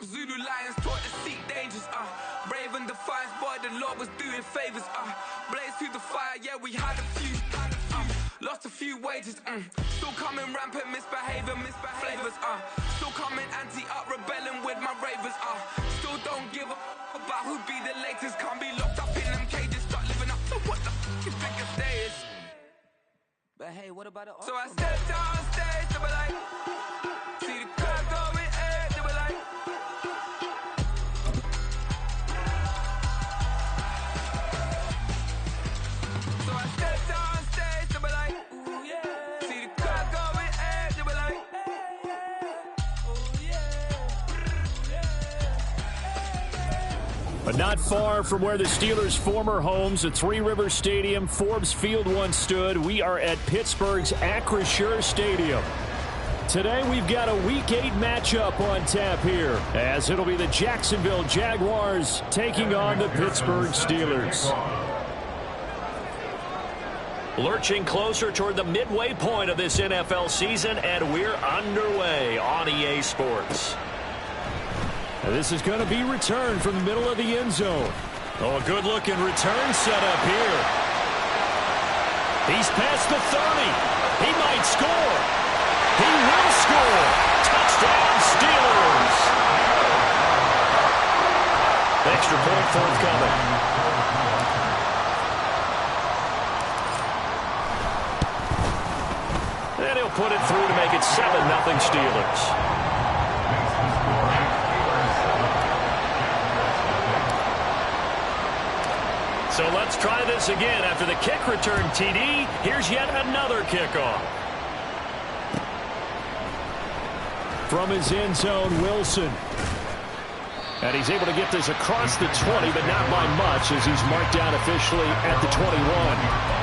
Zulu lions taught to seek dangers, brave and defiance, boy, the Lord was doing favors, blaze through the fire, yeah, we had a few, lost a few wages, still coming rampant, misbehavior, flavors, still coming anti-up, rebelling with my ravers, still don't give up about who be the latest, can't be locked up in them cages, start living up to what the f*** you think your day is. But hey, what about it? So I stepped on stage, they were like, see the crowd going ahead, they were like, so I stepped on stage, they were like, ooh yeah, see the crowd going ahead, they were like, ooh yeah. But not far from where the Steelers' former homes at Three Rivers Stadium, Forbes Field once stood, we are at Pittsburgh's Acrisure Stadium. Today we've got a Week 8 matchup on tap here, as it'll be the Jacksonville Jaguars taking on the Pittsburgh Steelers. Lurching closer toward the midway point of this NFL season, and we're underway on EA Sports. This is going to be returned from the middle of the end zone. Oh, a good-looking return set up here. He's past the 30. He might score. He will score. Touchdown, Steelers. Extra point forthcoming. And he'll put it through to make it 7-0 Steelers. So let's try this again. After the kick return TD, here's yet another kickoff. From his end zone, Wilson. And he's able to get this across the 20, but not by much, as he's marked down officially at the 21.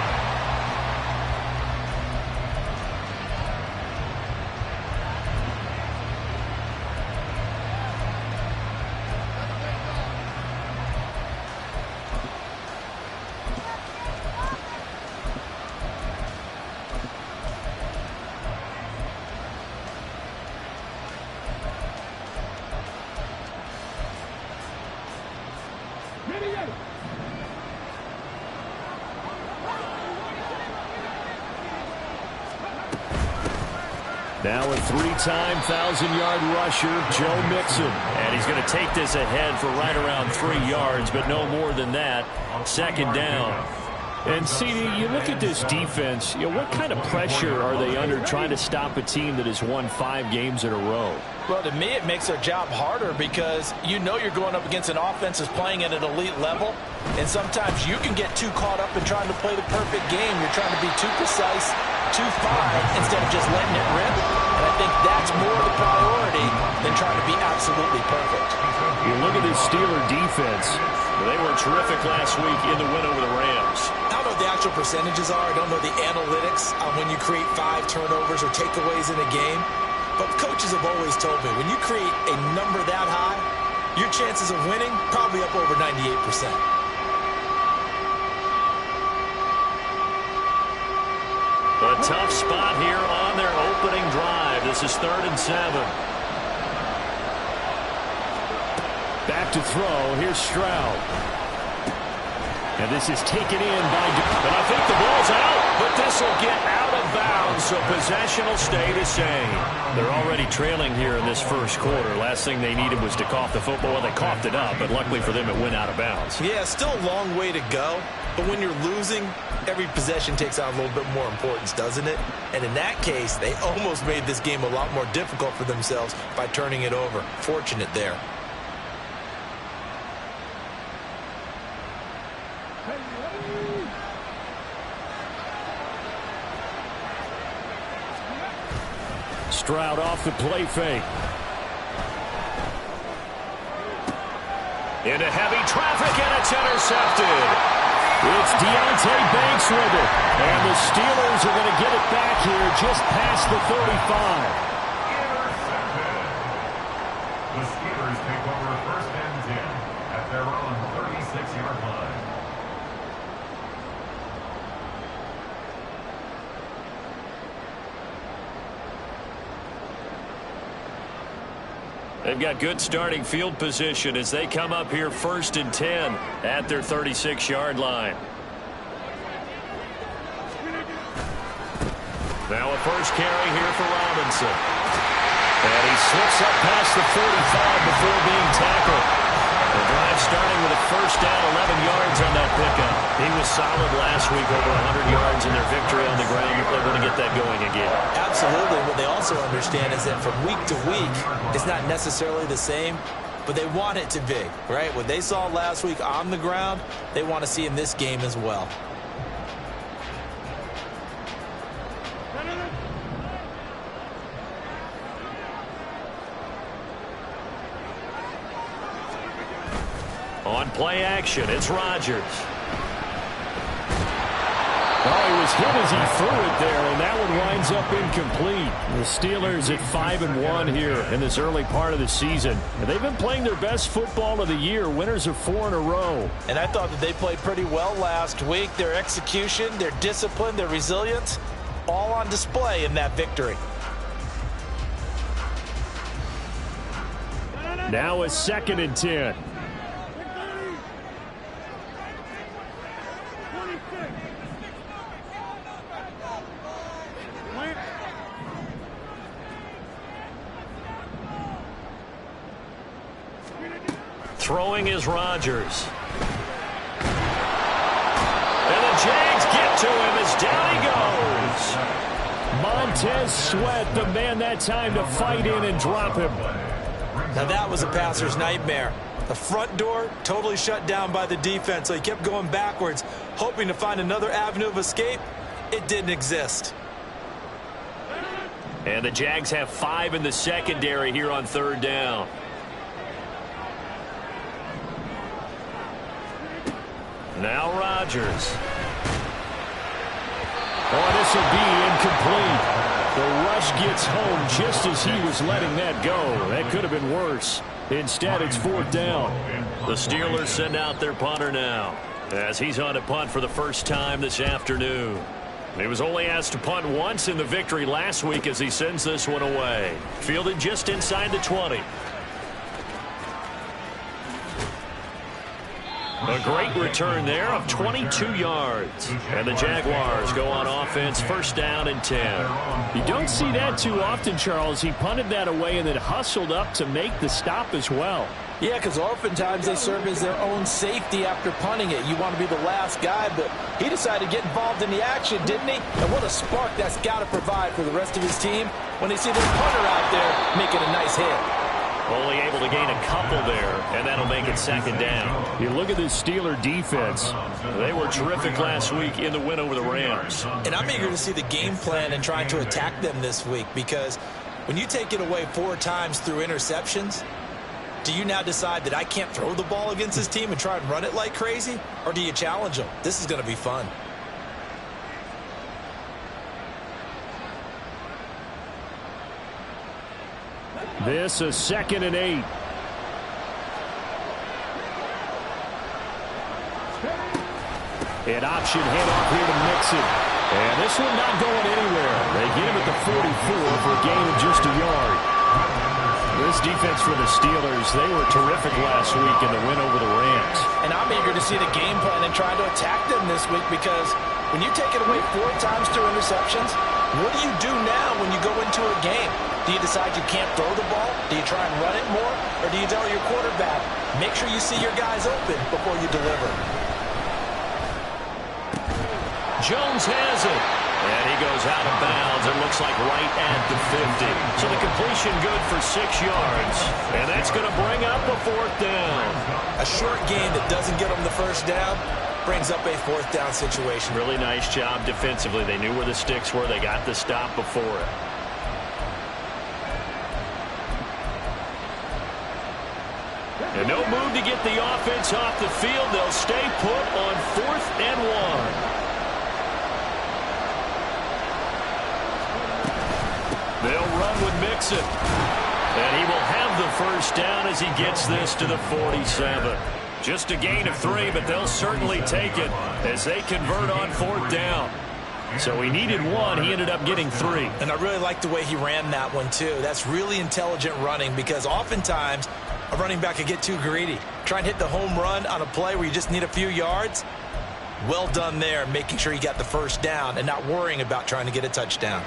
Now a three-time 1,000-yard rusher, Joe Mixon. And he's going to take this ahead for right around 3 yards, but no more than that. Second down. And, CD, you look at this defense, what kind of pressure are they under trying to stop a team that has won 5 games in a row? Well, to me, it makes their job harder because you're going up against an offense that's playing at an elite level, and sometimes you can get too caught up in trying to play the perfect game. You're trying to be too precise, too fine, instead of just letting it rip. And I think that's more the priority than trying to be absolutely perfect. You look at this Steeler defense. They were terrific last week in the win over the Rams. I don't know what the actual percentages are. I don't know the analytics on when you create 5 turnovers or takeaways in a game. But coaches have always told me, when you create a number that high, your chances of winning probably up over 98%. A tough spot here on their opening drive. This is 3rd and 7. Back to throw. Here's Stroud. And this is taken in by... And I think the ball's out, but this will get out of bounds, so possession will stay the same. They're already trailing here in this first quarter. Last thing they needed was to cough the football. Well, they coughed it up, but luckily for them, it went out of bounds. Yeah, still a long way to go, but when you're losing, every possession takes on a little bit more importance, doesn't it? And in that case, they almost made this game a lot more difficult for themselves by turning it over. Fortunate there. Stroud off the play fake. Into heavy traffic, and it's intercepted. It's Deonte Banks with it. And the Steelers are going to get it back here just past the 35. Intercepted. The Steelers take over 1st and 10 at their own 36-yard line. They've got good starting field position as they come up here 1st and 10 at their 36-yard line. Now a first carry here for Robinson. And he slips up past the 45 before being tackled. The drive starting with a first down, 11 yards on that pickup. He was solid last week, over 100 yards in their victory on the ground. They're going to get that going again. Absolutely. What they also understand is that from week to week, it's not necessarily the same, but they want it to be, right? What they saw last week on the ground, they want to see in this game as well. On play action, it's Rodgers. Oh, he was hit as he threw it there, and that one winds up incomplete. The Steelers at 5-1 here in this early part of the season. And they've been playing their best football of the year. Winners of 4 in a row. And I thought that they played pretty well last week. Their execution, their discipline, their resilience, all on display in that victory. Now a 2nd and 10. Throwing is Rodgers. And the Jags get to him as down he goes. Montez Sweat, the man that time to fight in and drop him. Now that was a passer's nightmare. The front door totally shut down by the defense, so he kept going backwards, hoping to find another avenue of escape. It didn't exist. And the Jags have 5 in the secondary here on 3rd down. Now Rodgers. Oh, this will be incomplete. The rush gets home just as he was letting that go. That could have been worse. Instead, it's 4th down. The Steelers send out their punter now as he's on to punt for the first time this afternoon. He was only asked to punt once in the victory last week as he sends this one away. Fielded just inside the 20. A great return there of 22 yards. And the Jaguars go on offense, 1st down and 10. You don't see that too often, Charles. He punted that away and then hustled up to make the stop as well. Yeah, because oftentimes they serve as their own safety after punting it. You want to be the last guy, but he decided to get involved in the action, didn't he? And what a spark that's got to provide for the rest of his team when they see their punter out there making a nice hit. Only able to gain a couple there, and that'll make it 2nd down. You look at this Steeler defense. They were terrific last week in the win over the Rams. And I'm eager to see the game plan and trying to attack them this week, because when you take it away 4 times through interceptions, do you now decide that I can't throw the ball against this team and try and run it like crazy? Or do you challenge them? This is going to be fun. This a 2nd and 8. An option handoff here to Mixon. And this one not going anywhere. They get him at the 44 for a gain of just a yard. This defense for the Steelers, they were terrific last week in the win over the Rams. And I'm eager to see the game plan and try to attack them this week, because when you take it away 4 times through interceptions, what do you do now when you go into a game? Do you decide you can't throw the ball? Do you try and run it more? Or do you tell your quarterback, make sure you see your guys open before you deliver? Jones has it. And he goes out of bounds. It looks like right at the 50. So the completion good for 6 yards. And that's going to bring up a 4th down. A short game that doesn't get them the first down brings up a 4th down situation. Really nice job defensively. They knew where the sticks were. They got the stop before it. And no move to get the offense off the field. They'll stay put on 4th and 1. They'll run with Mixon. And he will have the first down as he gets this to the 47. Just a gain of 3, but they'll certainly take it as they convert on 4th down. So he needed one. He ended up getting 3. And I really like the way he ran that one, too. That's really intelligent running because oftentimes a running back can get too greedy. Try and hit the home run on a play where you just need a few yards. Well done there, making sure he got the first down and not worrying about trying to get a touchdown.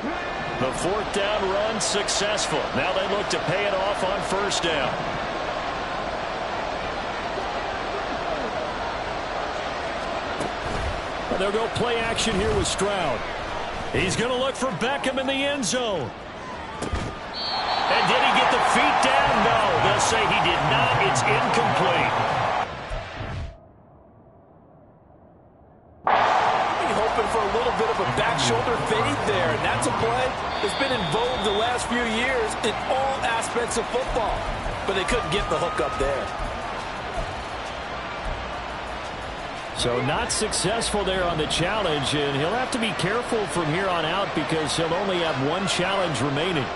The 4th down run successful. Now they look to pay it off on 1st down. They'll go play action here with Stroud. He's going to look for Beckham in the end zone. And did he get the feet down? No, they'll say he did not. It's incomplete. Hoping for a little bit of a back shoulder fade there, and that's a play that's been in vogue the last few years in all aspects of football. But they couldn't get the hook up there. So not successful there on the challenge, and he'll have to be careful from here on out because he'll only have 1 challenge remaining.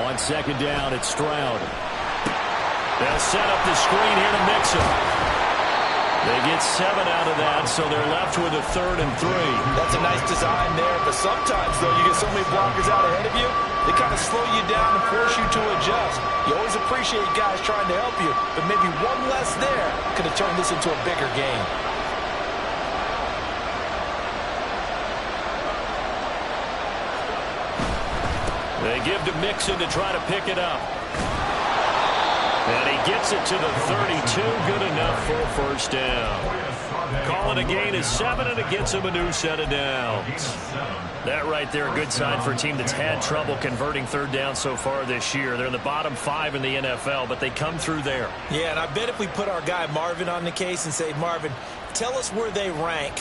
On 2nd down, it's Stroud. They'll set up the screen here to Mixon. They get 7 out of that, so they're left with a 3rd and 3. That's a nice design there, but sometimes, though, you get so many blockers out ahead of you, they kind of slow you down and force you to adjust. You always appreciate guys trying to help you, but maybe one less there could have turned this into a bigger game. They give to Mixon to try to pick it up. And he gets it to the 32. Good enough for a 1st down. Calling a gain of 7, and it gets him a new set of downs. That right there, a good sign for a team that's had trouble converting 3rd down so far this year. They're in the bottom 5 in the NFL, but they come through there. Yeah, and I bet if we put our guy Marvin on the case and say, Marvin, tell us where they rank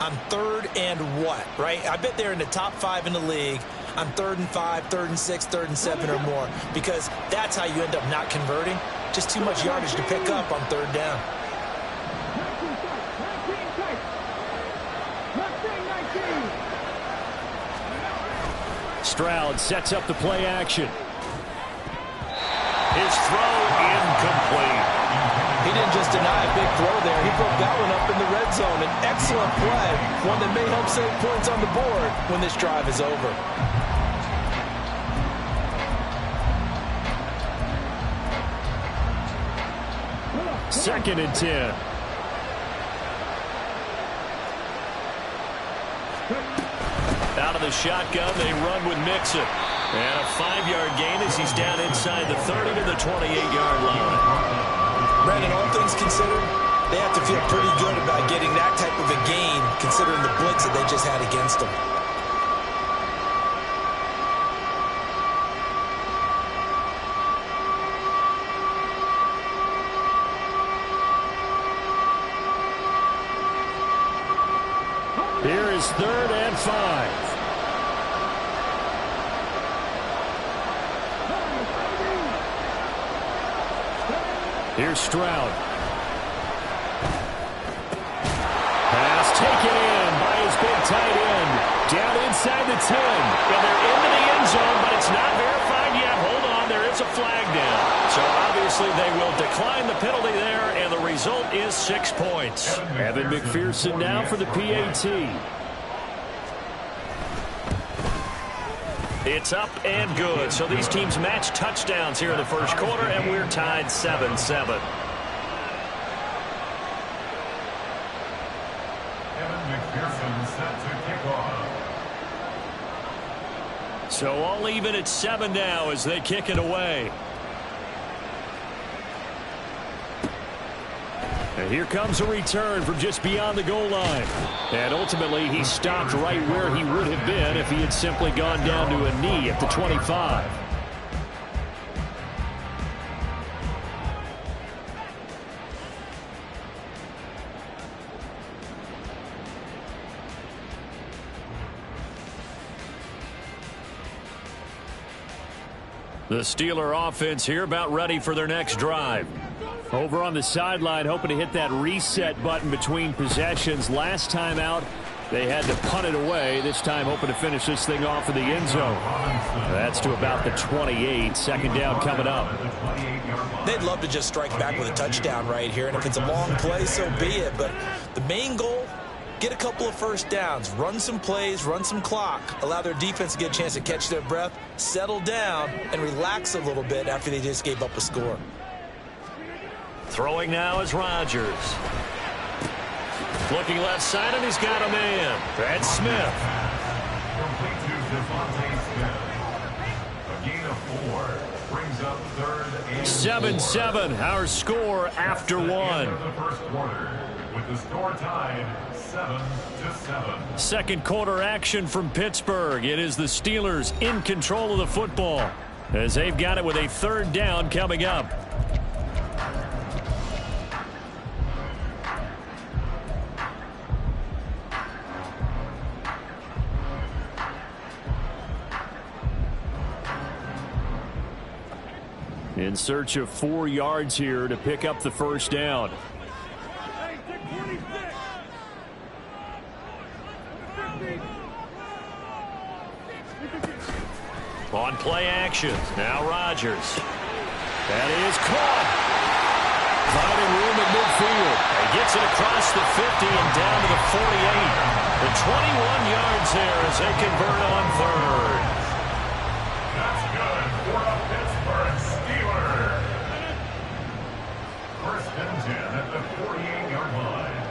on 3rd and what, right? I bet they're in the top 5 in the league on 3rd and 5, 3rd and 6, 3rd and 7 or more, because that's how you end up not converting. Just too much yardage to pick up on 3rd down. Stroud sets up the play action. His throw incomplete. He didn't just deny a big throw there. He broke that one up in the red zone. An excellent play, one that may help save points on the board when this drive is over. Second and 10. Out of the shotgun, they run with Mixon. And a 5-yard gain as he's down inside the 30 to the 28-yard line. Brandon, all things considered, they have to feel pretty good about getting that type of a gain considering the blitz that they just had against them. Here is 3rd and 5. Here's Stroud. Pass taken in by his big tight end. Down inside the 10. And they're into the end zone, but it's not verified yet. Hold on, there is a flag down. So obviously they will decline the penalty there, and the result is 6 points. Evan McPherson now for the PAT. It's up and good. So these teams match touchdowns here in the 1st quarter, and we're tied 7-7. Evan McPherson set to kick off. So all even at 7 now as they kick it away. And here comes a return from just beyond the goal line. And ultimately, he stopped right where he would have been if he had simply gone down to a knee at the 25. The Steeler offense here about ready for their next drive. Over on the sideline, hoping to hit that reset button between possessions. Last time out, they had to punt it away. This time, hoping to finish this thing off in the end zone. That's to about the 28. 2nd down coming up. They'd love to just strike back with a touchdown right here, and if it's a long play, so be it. But the main goal, get a couple of first downs, run some plays, run some clock, allow their defense to get a chance to catch their breath, settle down, and relax a little bit after they just gave up a score. Throwing now is Rodgers. Looking left side, and he's got a man. That's Smith. Complete to Devontae Smith. A gain of 4 brings up 3rd and 7-7, our score after End one. of the first quarter, with the score tied 7-7. Second quarter action from Pittsburgh. It is the Steelers in control of the football as they've got it with a 3rd down coming up. In search of 4 yards here to pick up the first down. On play action. Now Rodgers. That is caught. Finding room at midfield. He gets it across the 50 and down to the 48. The 21 yards there as they convert on 3rd. That's good for a Pittsburgh Steeler. 1st and 10 at the 48-yard line.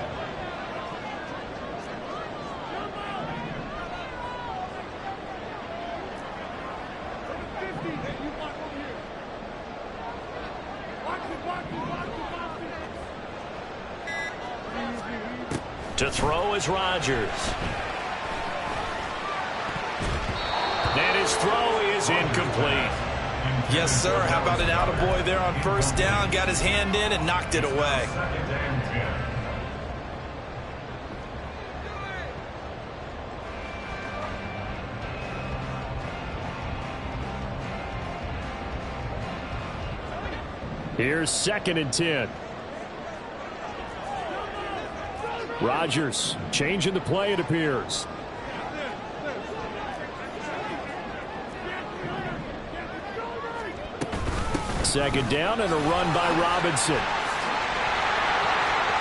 To throw is Rodgers. And his throw is incomplete. Yes, sir. How about an attaboy there on 1st down? Got his hand in and knocked it away. 2nd and 10. Here's 2nd and 10. Rodgers changing the play, it appears. Second down and a run by Robinson.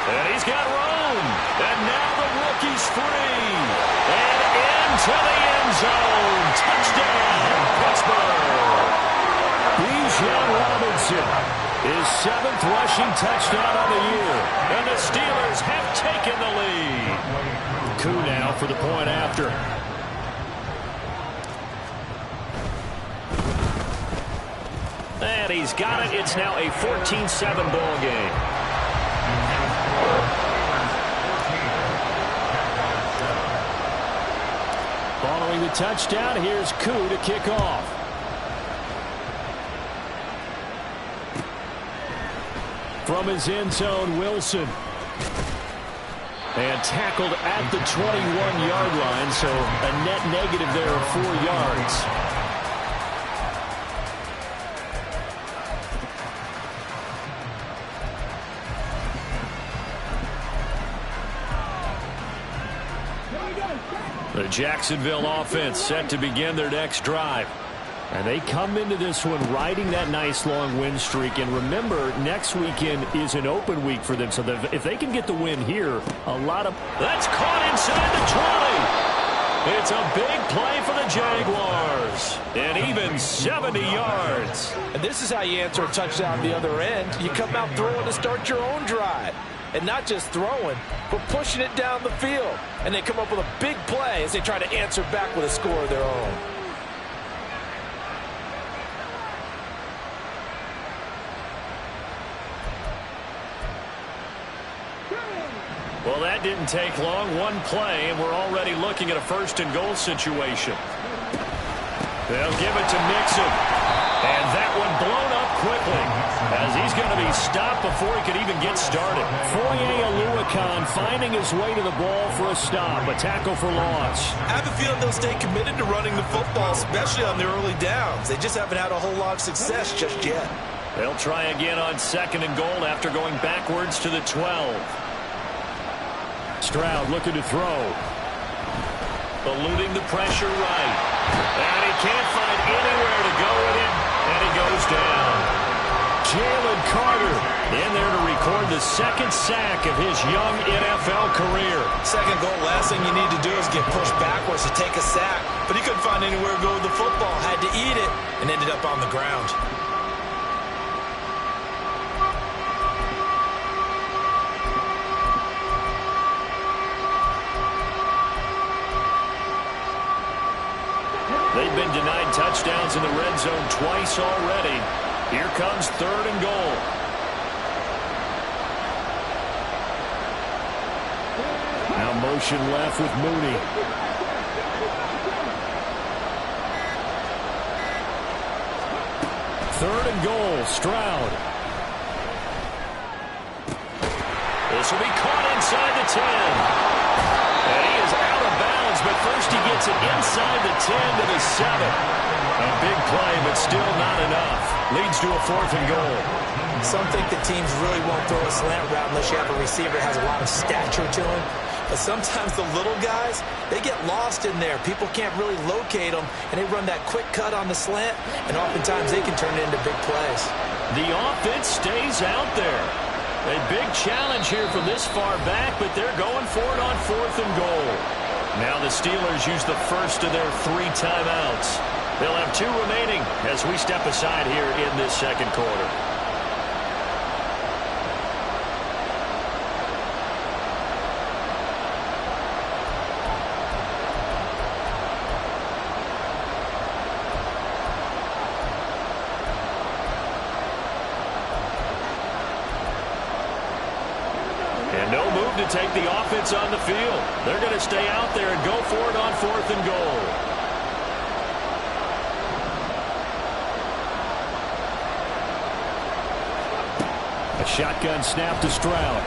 And he's got room. And now the rookie's free. And into the end zone. Touchdown, Pittsburgh. Bijan Robinson, his 7th rushing touchdown of the year. And the Steelers have taken the lead. Coup now for the point after. And he's got it. It's now a 14-7 ball game. Following the touchdown, here's Coup to kick off. From his end zone, Wilson. And tackled at the 21-yard line, so a net negative there of 4 yards. The Jacksonville offense set to begin their next drive. And they come into this one riding that nice long win streak. And remember, next weekend is an open week for them. So if they can get the win here, a lot of... That's caught inside the 20. It's a big play for the Jaguars. And even 70 yards. And this is how you answer a touchdown the other end. You come out throwing to start your own drive. And not just throwing, but pushing it down the field. And they come up with a big play as they try to answer back with a score of their own. Well, that didn't take long. One play, and we're already looking at a 1st and goal situation. They'll give it to Mixon. And that one blown up quickly as he's going to be stopped before he could even get started. Foye Oluokun finding his way to the ball for a stop, a tackle for loss. I have a feeling they'll stay committed to running the football, especially on the early downs. They just haven't had a whole lot of success just yet. They'll try again on 2nd and goal after going backwards to the 12. Stroud looking to throw. Eluding the pressure right. And he can't find anywhere to go with it. And he goes down. Jalen Carter in there to record the second sack of his young NFL career. Second goal, last thing you need to do is get pushed backwards to take a sack. But he couldn't find anywhere to go with the football, had to eat it, and ended up on the ground. They've been denied touchdowns in the red zone twice already. Here comes 3rd and goal. Now motion left with Mooney. Third and goal, Stroud. This will be caught inside the 10. And he is out of bounds, but first he gets it inside the 10 to the 7. A big play, but still not enough. Leads to a 4th and goal. Some think the teams really won't throw a slant route unless you have a receiver that has a lot of stature to him. But sometimes the little guys, they get lost in there. People can't really locate them, and they run that quick cut on the slant, and oftentimes they can turn it into big plays. The offense stays out there. A big challenge here from this far back, but they're going for it on 4th and goal. Now the Steelers use the first of their 3 timeouts. They'll have 2 remaining as we step aside here in this second quarter. No move to take the offense on the field. They're going to stay out there and go for it on 4th and goal. A shotgun snap to Stroud.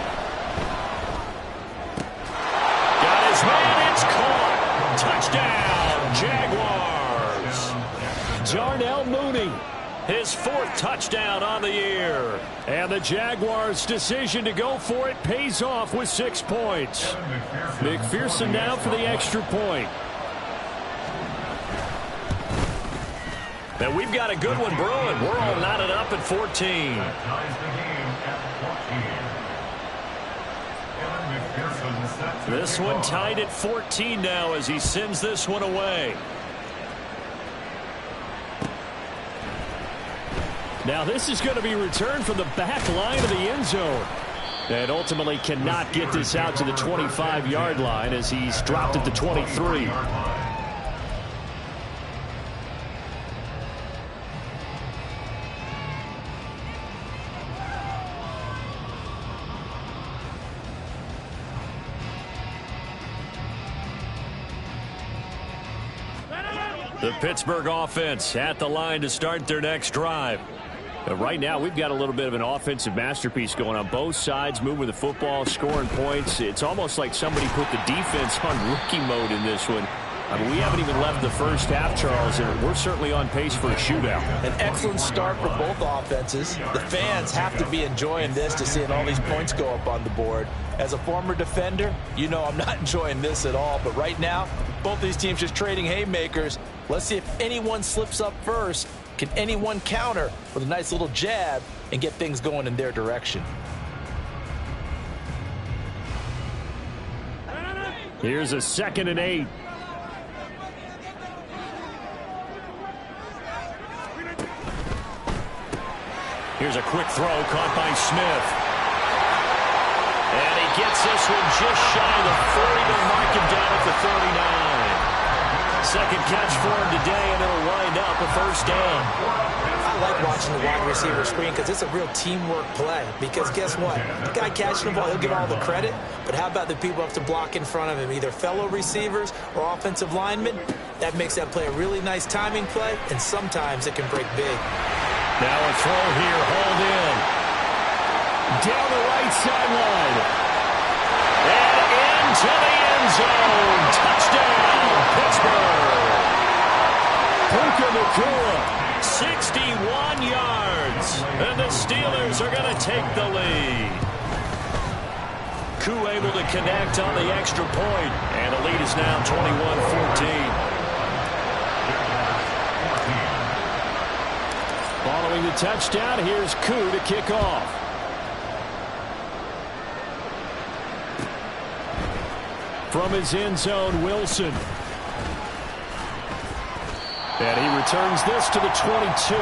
Got his man. It's caught. Touchdown, Jaguars. Darnell Mooney. His 4th touchdown on the year. And the Jaguars' decision to go for it pays off with 6 points. McPherson now for the extra point. And we've got a good one brewing. We're all knotted up at 14. This one tied at 14 now as he sends this one away. Now this is going to be returned from the back line of the end zone. And ultimately cannot get this out to the 25-yard line as he's dropped at the 23. The Pittsburgh offense at the line to start their next drive. Right now, we've got a little bit of an offensive masterpiece going on both sides, moving the football, scoring points. It's almost like somebody put the defense on rookie mode in this one. I mean, we haven't even left the first half, Charles, and we're certainly on pace for a shootout. An excellent start for both offenses. The fans have to be enjoying this to seeing all these points go up on the board. As a former defender, you know I'm not enjoying this at all. But right now, both these teams just trading haymakers. Let's see if anyone slips up first. Can anyone counter with a nice little jab and get things going in their direction? Here's a 2nd and 8. Here's a quick throw caught by Smith. And he gets this one just shy of the 40. They'll mark him down at the 39. Second catch for him today, and it'll wind up a first down. I like watching the wide receiver screen because it's a real teamwork play. Because guess what? The guy catching the ball, he'll get all the credit. But how about the people up to block in front of him, either fellow receivers or offensive linemen? That makes that play a really nice timing play, and sometimes it can break big. Now a throw here, hauled in. Down the right sideline. And into the end zone. Touchdown, Pittsburgh. Puka Nacua, 61 yards. And the Steelers are going to take the lead. Koo able to connect on the extra point. And the lead is now 21-14. Following Throwing the touchdown, here's Koo to kick off. From his end zone, Wilson. And he returns this to the 22.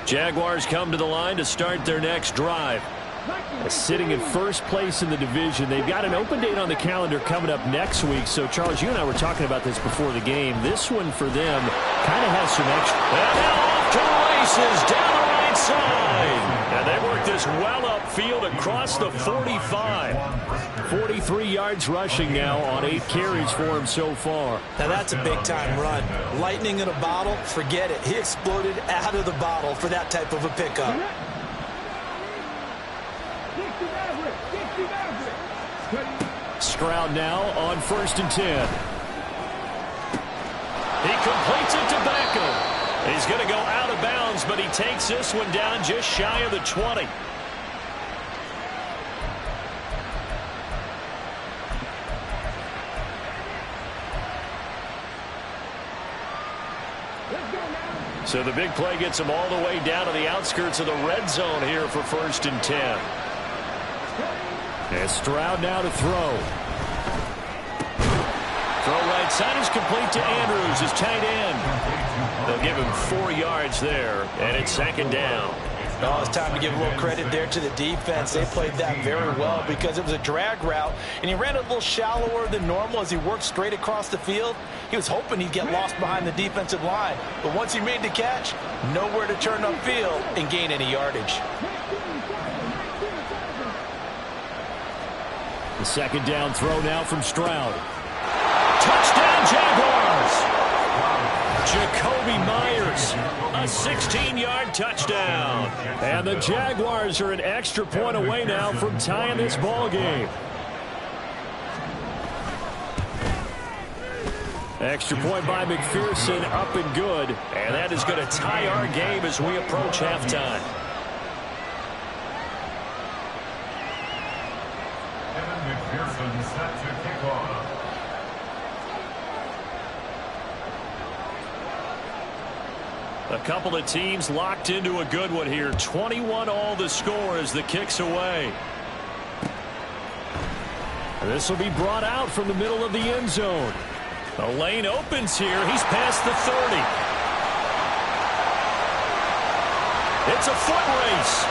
Jaguars come to the line to start their next drive. Sitting in first place in the division. They've got an open date on the calendar coming up next week. So, Charles, you and I were talking about this before the game. This one for them kind of has some extra. And now off to the races down the right side. And they work this well upfield across the 45. 43 yards rushing now on 8 carries for him so far. Now that's a big-time run. Lightning in a bottle, forget it. He exploded out of the bottle for that type of a pickup. Stroud now on 1st and 10. He completes it to Beckham. He's going to go out of bounds, but he takes this one down just shy of the 20. So the big play gets him all the way down to the outskirts of the red zone here for 1st and 10. And Stroud now to throw. Throw right side is complete to Andrews, his tight end. They'll give him 4 yards there, and it's 2nd down. Oh, it's time to give a little credit there to the defense. They played that very well because it was a drag route, and he ran a little shallower than normal as he worked straight across the field. He was hoping he'd get lost behind the defensive line, but once he made the catch, nowhere to turn upfield and gain any yardage. The 2nd down throw now from Stroud. Touchdown, Jaguars! Jacoby Myers, a 16-yard touchdown. And the Jaguars are an extra point away now from tying this ball game. Extra point by McPherson, up and good. And that is going to tie our game as we approach halftime. Evan McPherson set to kick off. A couple of teams locked into a good one here. 21 all the score as the kick's away. This will be brought out from the middle of the end zone. The lane opens here. He's past the 30. It's a foot race.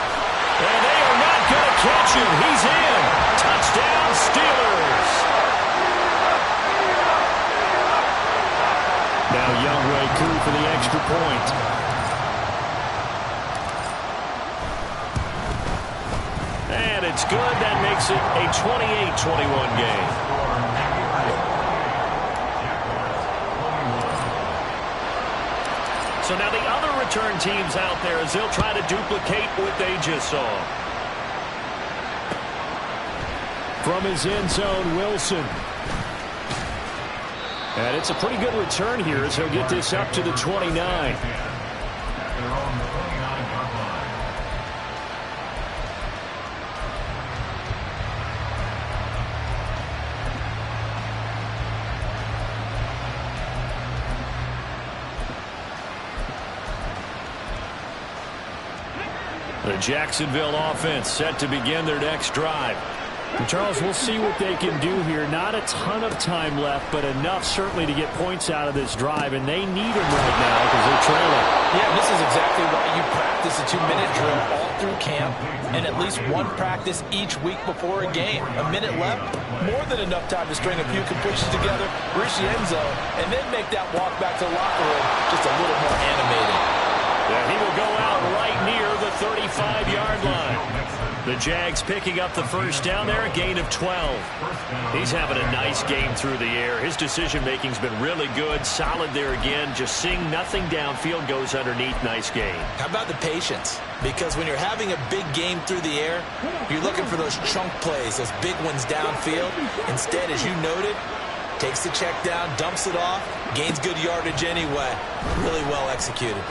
And they are not going to catch him. He's in. Touchdown, Steelers. Now Younghoe Koo for the extra point. And it's good. That makes it a 28-21 game. So now the other return teams out there as they'll try to duplicate what they just saw. From his end zone, Wilson. And it's a pretty good return here as he'll get this up to the 29. The Jacksonville offense set to begin their next drive. And Charles, we'll see what they can do here. Not a ton of time left, but enough certainly to get points out of this drive, and they need them right now because they're trailing. Yeah, this is exactly why you practice a 2-minute drill all through camp and at least one practice each week before a game. A minute left, more than enough time to string a few completions together, reach the end zone, and then make that walk back to the locker room just a little more animated. Yeah, he will go out right near the 35-yard line. The Jags picking up the first down there, a gain of 12. He's having a nice game through the air. His decision-making's been really good. Solid there again. Just seeing nothing downfield, goes underneath. Nice game. How about the patience? Because when you're having a big game through the air, you're looking for those chunk plays, those big ones downfield. Instead, as you noted, takes the check down, dumps it off, gains good yardage anyway. Really well executed.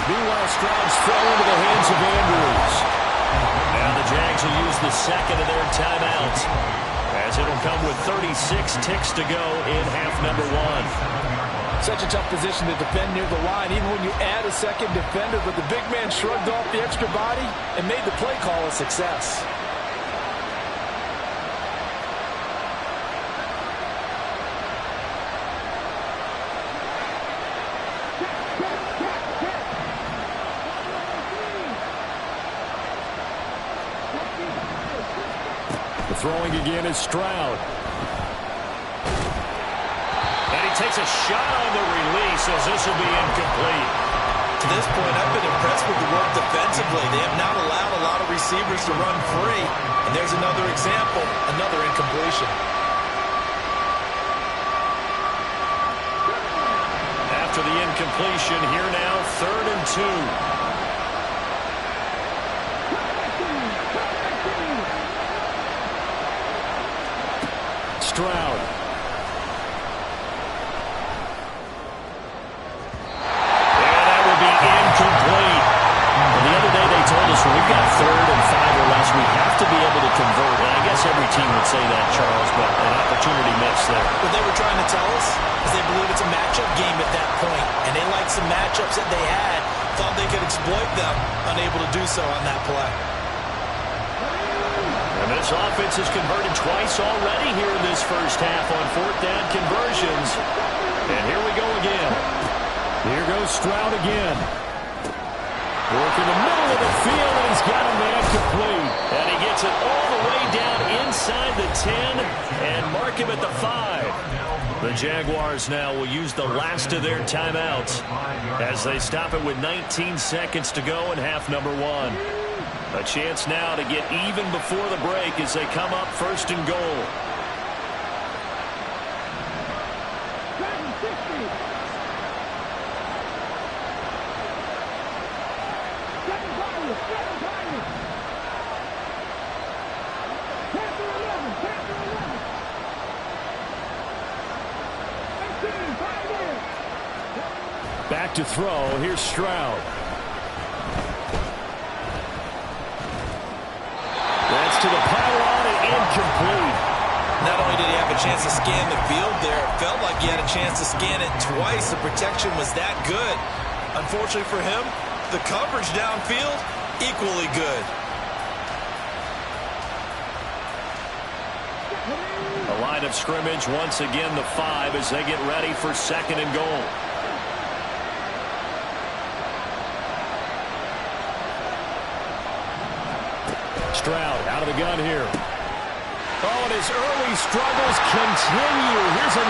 Meanwhile, Stroud's throw into the hands of Andrews. Now the Jags will use the second of their timeouts, as it'll come with 36 ticks to go in half number one. Such a tough position to defend near the line, even when you add a second defender, but the big man shrugged off the extra body and made the play call a success. Throwing again is Stroud. And he takes a shot on the release as this will be incomplete. To this point, I've been impressed with the work defensively. They have not allowed a lot of receivers to run free. And there's another example, another incompletion. After the incompletion, here now, 3rd and 2. Stroud. And that will be incomplete. And the other day they told us when we've got 3rd and 5 or less, we have to be able to convert. And I guess every team would say that, Charles, but an opportunity missed there. What they were trying to tell us is they believe it's a matchup game at that point, and they liked some matchups that they had, thought they could exploit them, unable to do so on that play. And this offense has converted twice already here in this first half on 4th down conversions. And here we go again. Here goes Stroud again. Work in the middle of the field, and he's got a man complete. And he gets it all the way down inside the 10 and mark him at the 5. The Jaguars now will use the last of their timeouts as they stop it with 19 seconds to go in half number one. A chance now to get even before the break as they come up 1st and goal. Back to throw. Here's Stroud. That's to the pylon and incomplete. Not only did he have a chance to scan the field there, it felt like he had a chance to scan it twice. The protection was that good. Unfortunately for him, the coverage downfield, equally good. A line of scrimmage, once again the 5 as they get ready for 2nd and goal. Stroud out of the gun here. Oh, and his early struggles continue. Here's a